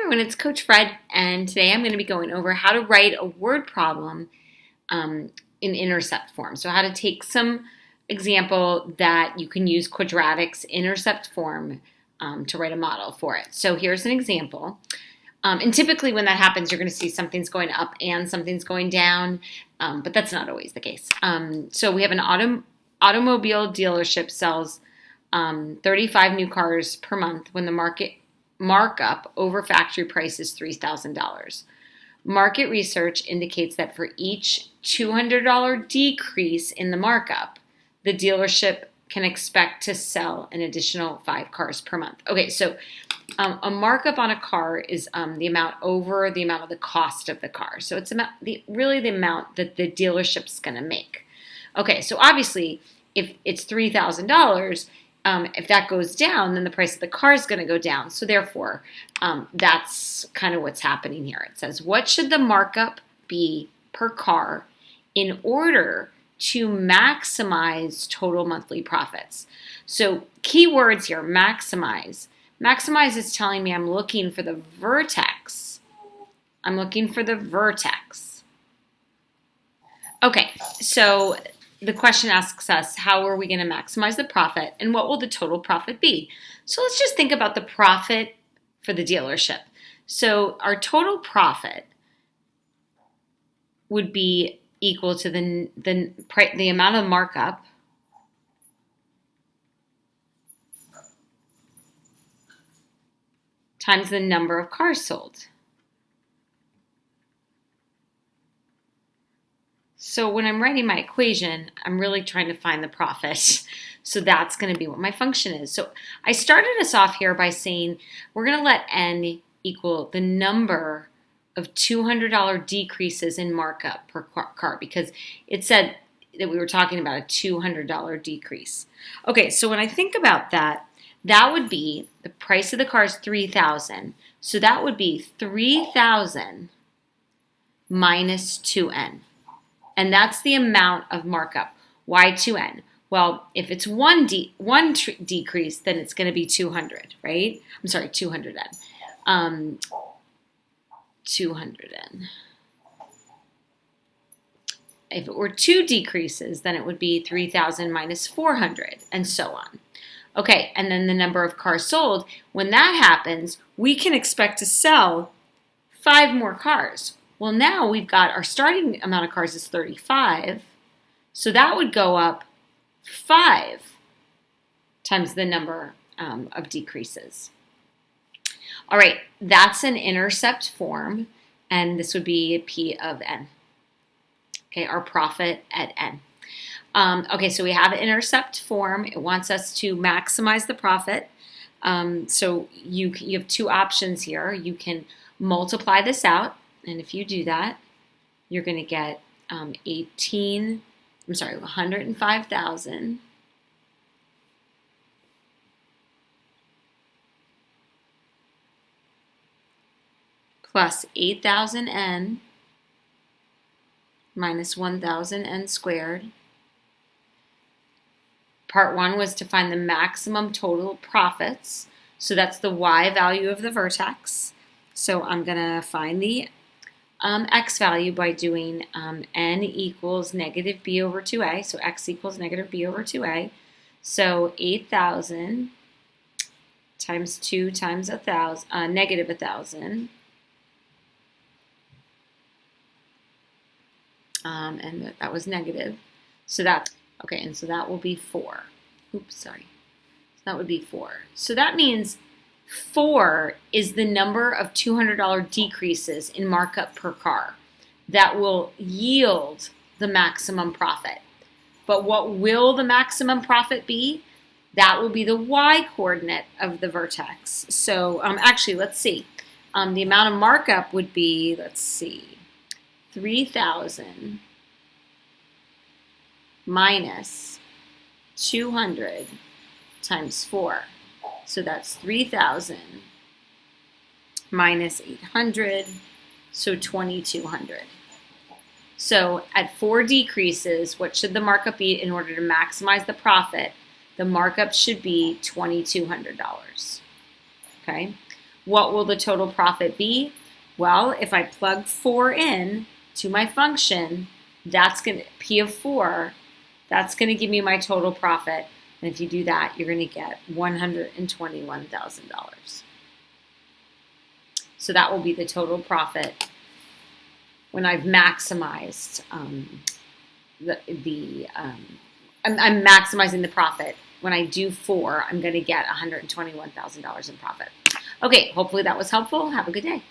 everyone, it's Coach Fred, and today I'm going to be going over how to write a word problem in Intercept form. So how to take some example that you can use Quadratic's Intercept form to write a model for it. So here's an example. And typically when that happens, you're going to see something's going up and something's going down, but that's not always the case. So we have an automobile dealership sells 35 new cars per month when the markup over factory price is $3,000. Market research indicates that for each $200 decrease in the markup, the dealership can expect to sell an additional 5 cars per month. Okay, so a markup on a car is the amount over the amount of the cost of the car. So it's really the amount that the dealership's going to make. Okay, so obviously, if it's $3,000, if that goes down, then the price of the car is going to go down. So therefore, that's kind of what's happening here. It says, what should the markup be per car in order to maximize total monthly profits? So key words here, maximize. Maximize is telling me I'm looking for the vertex. I'm looking for the vertex. Okay, so the question asks us, how are we going to maximize the profit and what will the total profit be? So let's just think about the profit for the dealership. So our total profit would be equal to the amount of markup times the number of cars sold. So when I'm writing my equation, I'm really trying to find the profit. So that's going to be what my function is. So I started us off here by saying we're going to let n equal the number of $200 decreases in markup per car because it said that we were talking about a $200 decrease. Okay, so when I think about that, that would be the price of the car is $3,000. So that would be $3,000 minus 2n. And that's the amount of markup. Why 2n? Well, if it's one decrease, then it's going to be 200, right? I'm sorry, 200n. 200n. If it were 2 decreases, then it would be 3,000 minus 400, and so on. Okay, and then the number of cars sold. When that happens, we can expect to sell 5 more cars. Well, now we've got our starting amount of cars is 35, so that would go up 5 times the number of decreases. All right, that's an intercept form, and this would be P of n. Okay, our profit at n. Okay, so we have an intercept form. It wants us to maximize the profit. So you have 2 options here. You can multiply this out. And if you do that, you're going to get 105,000 plus 8,000n minus 1,000n squared. Part 1 was to find the maximum total profits. So that's the y value of the vertex. So I'm going to find the x value by doing n equals negative b over 2a. So x equals negative b over 2a. So 8,000 times 2 times negative 1,000. And that was negative. So that's, okay, and so that will be 4. Oops, sorry. So that would be 4. So that means 4 is the number of $200 decreases in markup per car that will yield the maximum profit. But what will the maximum profit be? That will be the y-coordinate of the vertex. So actually, let's see. The amount of markup would be, let's see, 3,000 minus 200 times 4. So that's 3,000 minus 800, so 2,200. So at 4 decreases, what should the markup be in order to maximize the profit? The markup should be $2,200. Okay. what will the total profit be? Well, if I plug 4 in to my function, that's going to, P of 4, that's going to give me my total profit. And if you do that, you're going to get $121,000. So that will be the total profit when I've maximized I'm maximizing the profit. When I do 4, I'm going to get $121,000 in profit. Okay, hopefully that was helpful. Have a good day.